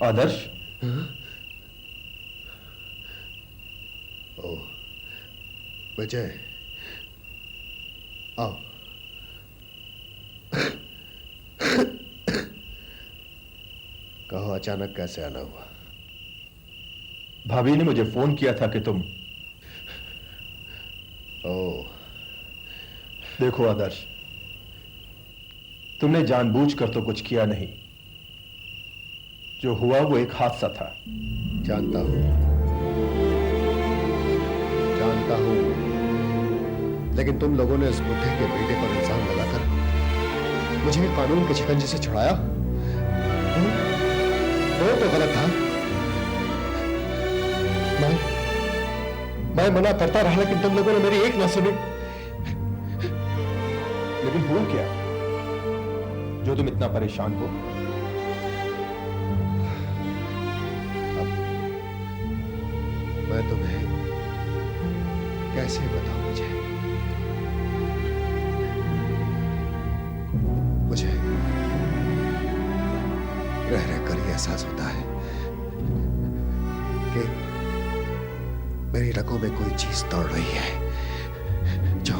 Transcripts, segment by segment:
आदर्श। ओ विजय, आओ। कहो अचानक कैसे आना हुआ? भाभी ने मुझे फोन किया था कि तुम। ओ, देखो आदर्श, तुमने जानबूझकर तो कुछ किया नहीं। जो हुआ वो एक हादसा था। जानता हूं, जानता हूं, लेकिन तुम लोगों ने उस बुढ़े के बेटे पर इल्जाम लगाकर मुझे कानून के शिकंजे से छुड़ाया। वो तो गलत था। मैं मना करता रहा, लेकिन तुम लोगों ने मेरी एक ना सुनी। लेकिन हुआ क्या जो तुम इतना परेशान हो? अब मैं तुम्हें कैसे बताऊं? मुझे रह रहकर यह एहसास होता है कि मेरी रगों में कोई चीज दौड़ रही है जो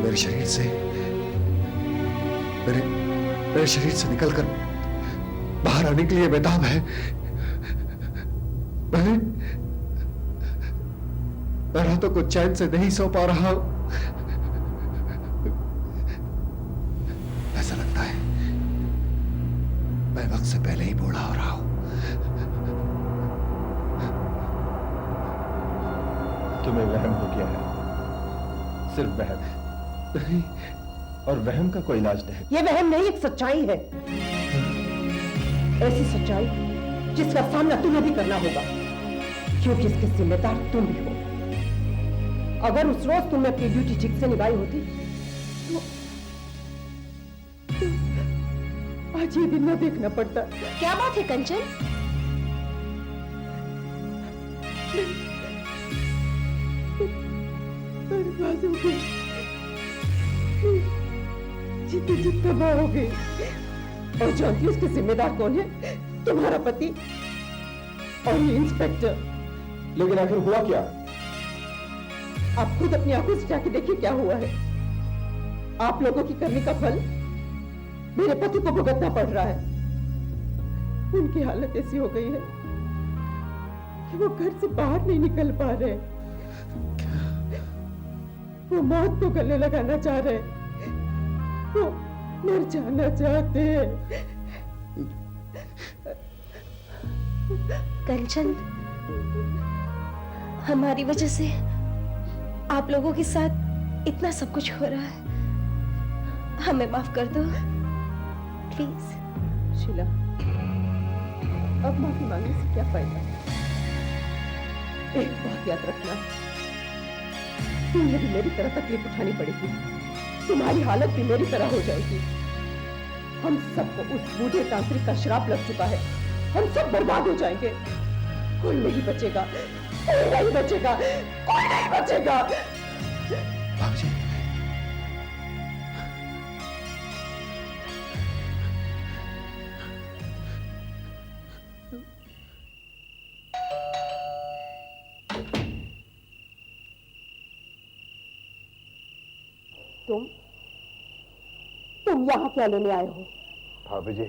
मेरे शरीर से मेरे शरीर से निकलकर बाहर आने के लिए बेताब है। मैं रातों को चैन से नहीं सो पा रहा हूं। ऐसा लगता है मैं वक्त से पहले ही बूढ़ा हो रहा हूं। तुम्हें वहम हो गया है, सिर्फ वहम नहीं, और वहम का कोई इलाज नहीं। ये वहम नहीं, एक सच्चाई है। ऐसी सच्चाई जिसका सामना तुम्हें भी करना होगा, क्योंकि इसके जिम्मेदार तुम भी हो। अगर उस रोज तुमने अपनी ड्यूटी ठीक से निभाई होती तो आज ये दिन न देखना पड़ता। क्या बात है कंचन? बर्बाद हो गई, जीते जी तबाह हो गई। और जानती हो उसके जिम्मेदार कौन है? तुम्हारा पति और ये इंस्पेक्टर। लेकिन आखिर हुआ क्या? आप खुद अपनी आंखों से जाके देखिए क्या हुआ है। आप लोगों की करने का फल मेरे पति को भुगतना पड़ रहा है। उनकी हालत ऐसी हो गई है कि वो घर से बाहर नहीं निकल पा रहे। वो मौत को गले लगाना चाह रहे, वो मर जाना चाहते हैं। कंचन, हमारी वजह से आप लोगों के साथ इतना सब कुछ हो रहा है। हमें माफ कर दो प्लीज। शीला, अब माफी मांगने से क्या फायदा? एक बात याद रखना, तुम्हें भी मेरी तरह तकलीफ उठानी पड़ेगी। तुम्हारी हालत भी मेरी तरह हो जाएगी। हम सबको उस बूढ़े तांत्रिक का श्राप लग चुका है। हम सब बर्बाद हो जाएंगे। कोई नहीं बचेगा, कोई नहीं बचेगा, कोई नहीं बचेगा। बाबूजी, तुम यहाँ क्या लेने आए हो? भाभी जी,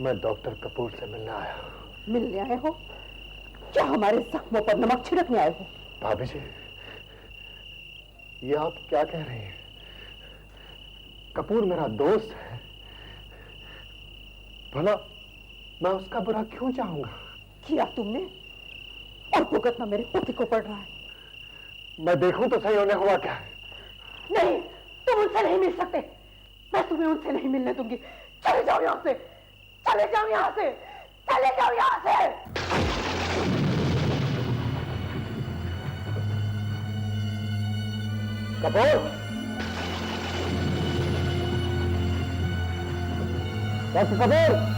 मैं डॉक्टर कपूर से मिलने आया। मिलने आए हो? क्या हमारे जख्मों पर नमक छिड़कने आए हो? भाभी जी, ये आप क्या कह रही हैं? कपूर मेरा दोस्त है, भला मैं उसका बुरा क्यों चाहूंगा? किया तुमने, और भुगतना मेरे पति को पड़ रहा है। मैं देखूं तो सही होने हुआ क्या है? नहीं, तुम उनसे नहीं मिल सकते। मैं तुम्हें उनसे नहीं मिलने दूंगी। चले जाओ यहाँ से, चले जाओ यहाँ से, चले जाओ यहाँ से। कपूर, डॉक्टर कपूर,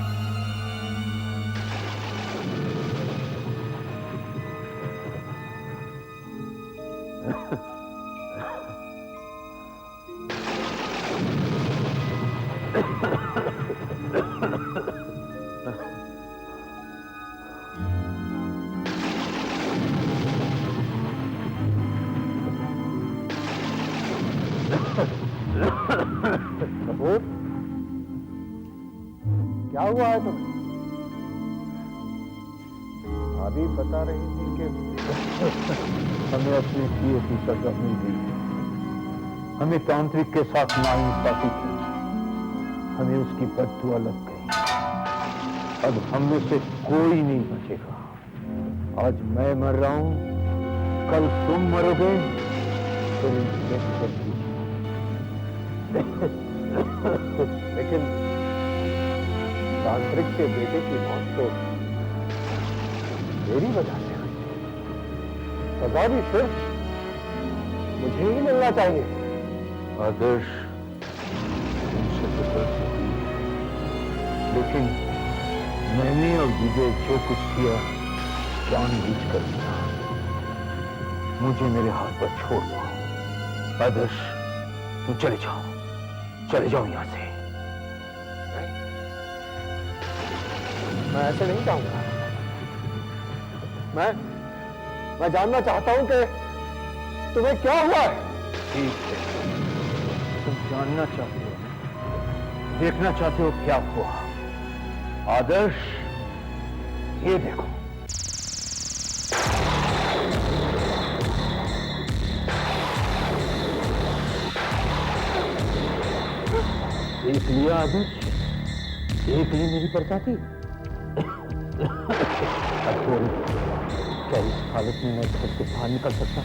कपूर, क्या हुआ है तुम्हें? भाभी बता रही थी कि हमें अपने किए की सजा मिल गई। हमें तांत्रिक के साथ नाइंसाफी की, हमें उसकी बददुआ लग गई। अब हम में से कोई नहीं बचेगा। आज मैं मर रहा हूं, कल तुम मरोगे, फिर लेकिन तांत्रिक के बेटे की मौत तो मेरी वजह से हुई। सजा भी सिर्फ मुझे ही मिलना चाहिए। आदर्श, तुमसे तो गलती हुई, लेकिन मैंने और विजय जो कुछ किया जानबूझकर किया। मुझे मेरे हाथ पर छोड़ दो। आदर्श, तुम चले जाओ यहां से। मैं ऐसे नहीं चाहूंगा। मैं जानना चाहता हूं कि तुम्हें क्या हुआ है। ठीक है, तुम जानना चाहते हो, देखना चाहते हो क्या हुआ। आदर्श, ये देखो। देख लिया आदर्श, देख ली मेरी प्रजाति। क्या इस हालत में मैं घर से बाहर निकल सकता,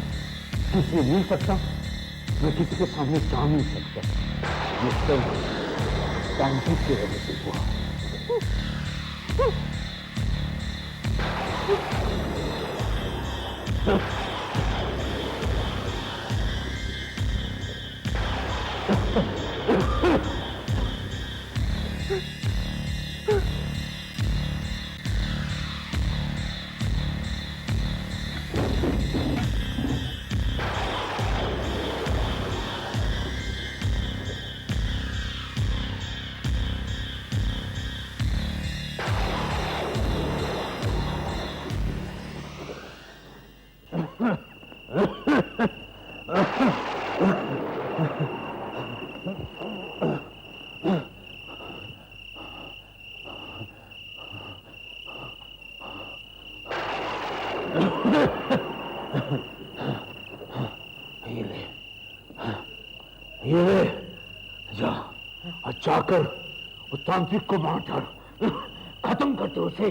किसी से मिल सकता, मैं किसी के सामने जा नहीं सकता। ये सब तांत्रिक की वजह से हुआ। ये जा और जाकर वो तांत्रिक को मार डाल, खत्म कर दो उसे,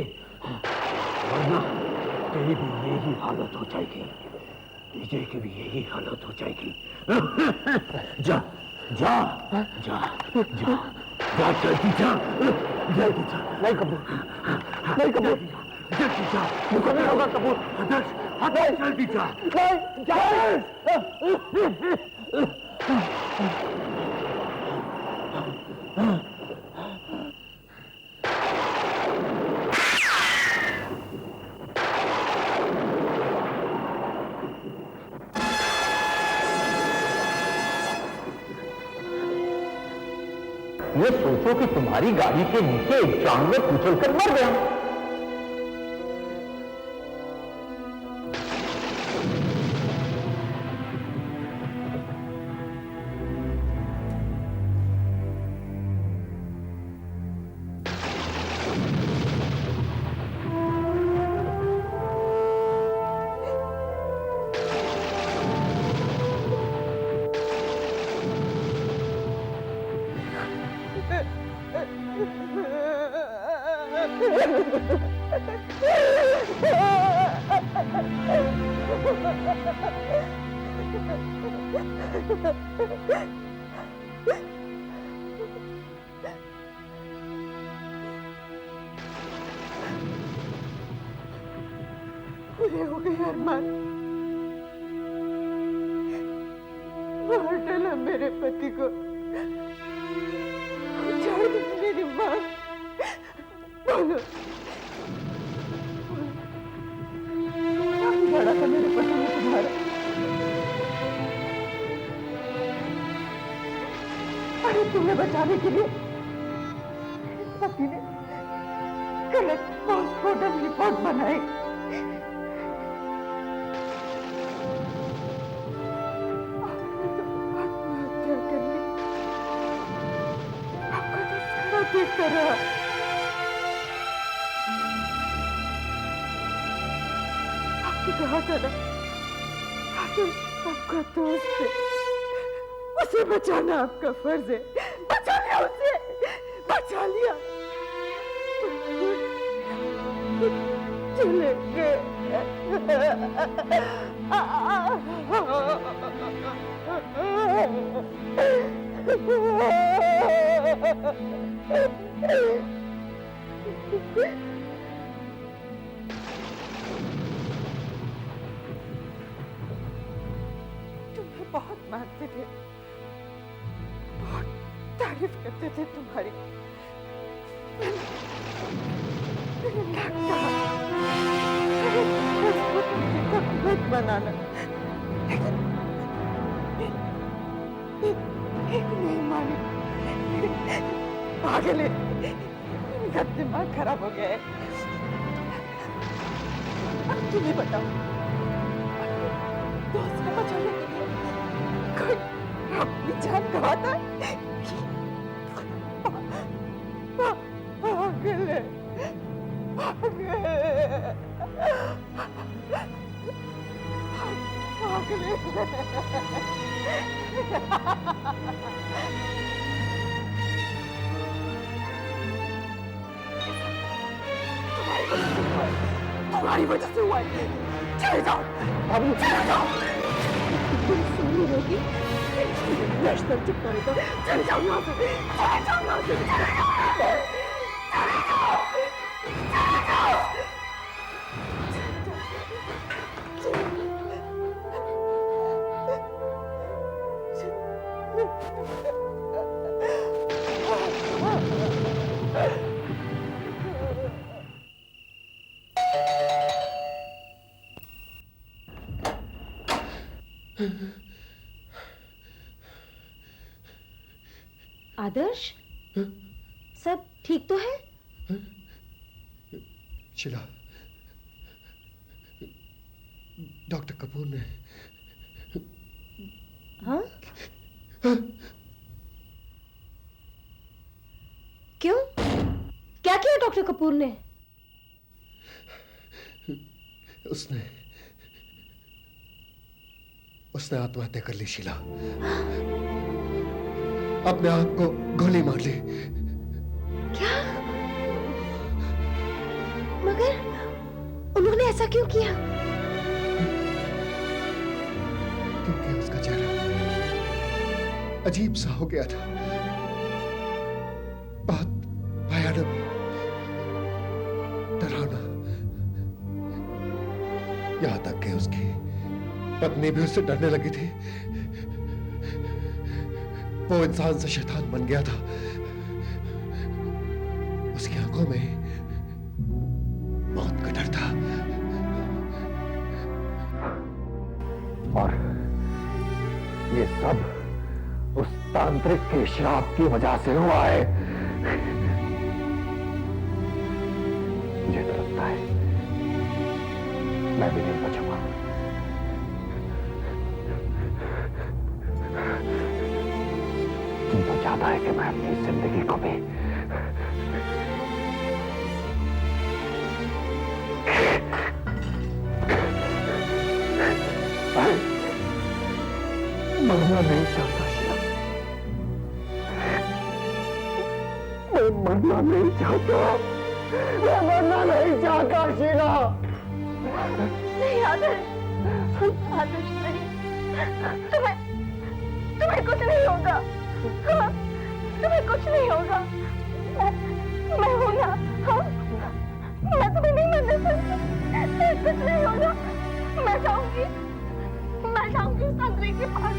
वरना तेरी भी यही हालत हो जाएगी, विजय की भी यही हालत हो जाएगी। जा जा जा जा जा, जल्दी जा, जल्दी जा। नहीं कपूर, नहीं कपूर, जल्दी जा, मुझको नहीं होगा कपूर। आदर्श, आदर्श, जल्दी जा, नहीं जा। ये सोचो कि तुम्हारी गाड़ी के नीचे एक जानवर कुचलकर मर गया। पूरे हो गए अरमान, मार डाला मेरे पति को, उजाड़ दी मेरी माँ। बोलो, उजाड़ा था मेरे पति ने तुम्हारा। अरे तुम्हें बचाने के लिए पति ने गलत पोस्टमार्टम रिपोर्ट बनाई। किस तरह? आपने कहा था ना, आदर्श आपका दोस्त है, उसे बचाना आपका फर्ज है। बचा लिया उसे, बचा लिया। चले तुम्हें बहुत मानते थे, बहुत तारीफ करते थे तुम्हारी। मत बनाना, नहीं मानी। पागल है, इनका दिमाग खराब हो गया है। अब तुम्हें बताओ, दोस्त को बचाने के लिए कोई अपनी जान गवाता है? पागल है, पागल है, पागल है। तुम्हारी वजह से हुआ है। चले जाओ, चले जाओ। तुम सुनी होगी, नश्तर चुप करेगा। चले जाओ यहाँ से, चले जाओ यहाँ से, चले जाओ, चले जाओ, चले जाओ। आदर्श, सब ठीक तो है? शीला, डॉक्टर कपूर ने हाँ? क्यों? क्या किया डॉक्टर कपूर ने? उसने आत्महत्या कर ली शीला। अपने आप को गोली मार ली। क्या? मगर उन्होंने ऐसा क्यों किया? क्योंकि उसका चेहरा अजीब सा हो गया था, बहुत भयानक, डरावना। यहां तक कि उसकी पत्नी भी उससे डरने लगी थी। वो इंसान से शैतान बन गया था। उसकी आंखों में मौत का डर था। और ये सब उस तांत्रिक के श्राप की वजह से हुआ है। मुझे तो लगता है मैं भी नहीं बचूंगा। तुम तो चाहता है कि मैं अपनी जिंदगी को भी मरना नहीं चाहता शीला। मैं मरना नहीं चाहता। मैं मरना नहीं चाहता शीला। नहीं आदर्श, आदर्श नहीं। तुम्हें कुछ नहीं होगा। हाँ, तुम्हें कुछ नहीं होगा। मैं हूं ना। हाँ, मैं तुम्हें नहीं मरने सकती। कुछ नहीं होगा। मैं जाऊंगी उस तंत्री के पास,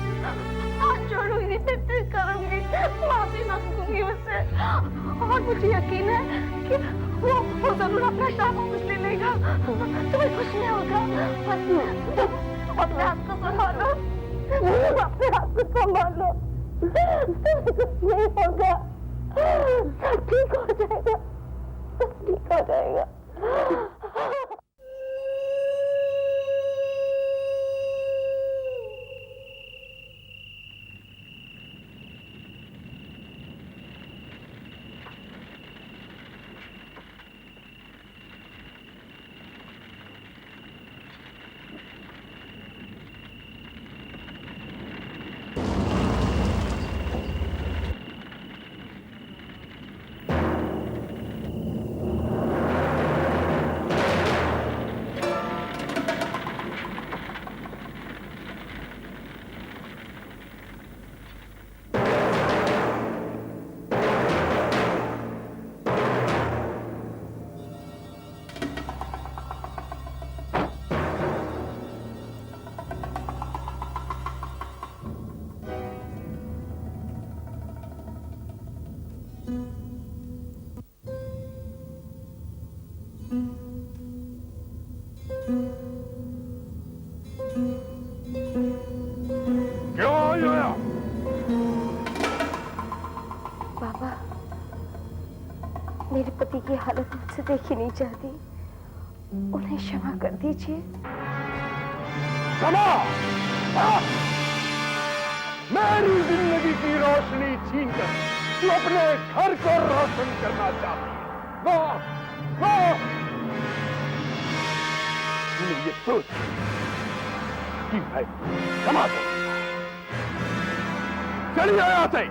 हाथ जोड़ूंगी, नित्य करूंगी, माफी मांगूंगी उससे। और मुझे यकीन है कि वो जरूर अपना श्राप वापस ले लेगा। तुम्हें कुछ नहीं होगा। तुम अपने हाथ को संभालो, अपने हाथ को संभालो। कुछ नहीं होगा, सब ठीक हो जाएगा, सब ठीक हो जाएगा। मेरे पति की हालत मुझसे देखी नहीं चाहती, उन्हें क्षमा कर दीजिए। क्षमा? मेरी जिंदगी की रोशनी छीनकर तू अपने घर को रोशन करना चाहती है? वाह वाह! तूने ये सोच कि मैं क्षमा दूं? चलिए यहाँ से।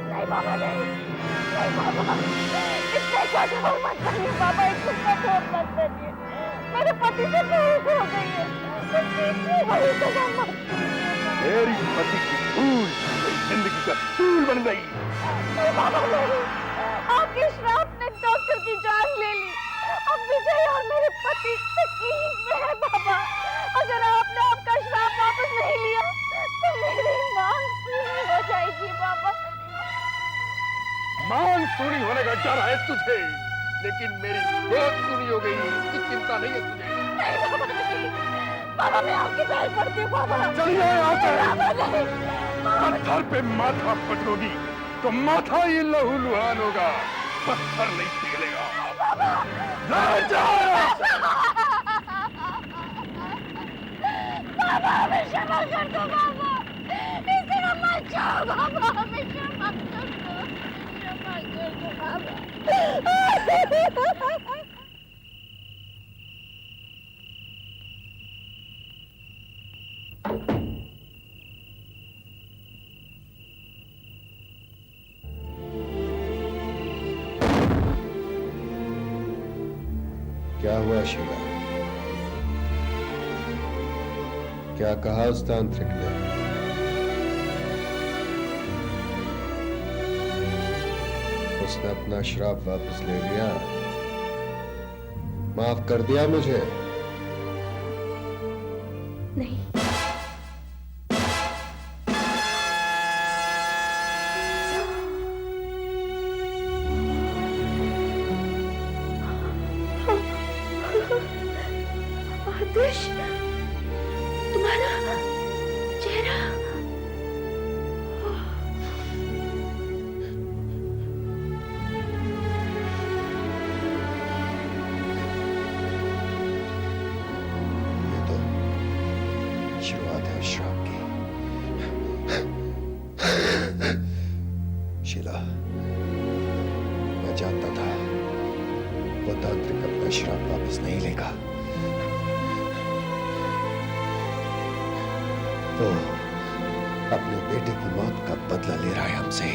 नहीं बाबा, नहीं बाबा, इतने कठोर मत बनिए बाबा, इतने कठोर मत बनिए। मेरे पति से भूल हो गई है, इतनी बड़ी सजा मत दीजिए। मेरी पति की भूल मेरी जिंदगी का धूल बन गई। नहीं बाबा, नहीं, आपके श्राप ने डॉक्टर की जान ले ली। अब विजय और मेरे पति तकलीफ में है बाबा। अगर आपने आपका श्राप वापस नहीं लिया तो मेरी मांग पूरी हो जाएगी बाबा। मान सूनी होने का डर है तुझे, लेकिन मेरी गोद सूनी हो गई, इसकी चिंता नहीं है तुझे। नहीं बाबा, नहीं बाबा, मैं आपके पैर पड़ती हूँ बाबा। चलिए यहाँ से। बाबा नहीं, पत्थर पे माथा पटकोगी तो माथा ही लहू लुहान होगा, पत्थर नहीं पिघलेगा। ले जाओ यहाँ से। बाबा हमें क्षमा कर दो बाबा, इस तरह मत जाओ बाबा, हमें क्षमा कर दो, क्षमा कर दो बाबा। क्या हुआ शीला? क्या कहा उस तांत्रिक ने? उसने अपना श्राप वापस ले लिया? माफ कर दिया मुझे? नहीं, आदर्श, तुम्हारा चेहरा ये तो शुरुआत है श्राप की। शीला, मैं जानता था वो तांत्रिक अपना श्राप वापस नहीं लेगा। वो अपने बेटे की मौत का बदला ले रहा है हमसे।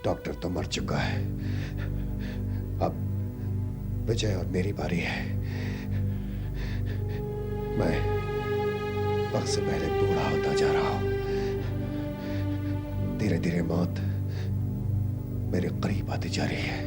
डॉक्टर तो मर चुका है, अब विजय और मेरी बारी है। मैं वक्त से पहले बूढ़ा होता जा रहा हूं। धीरे धीरे मौत मेरे करीब आती जा रही है।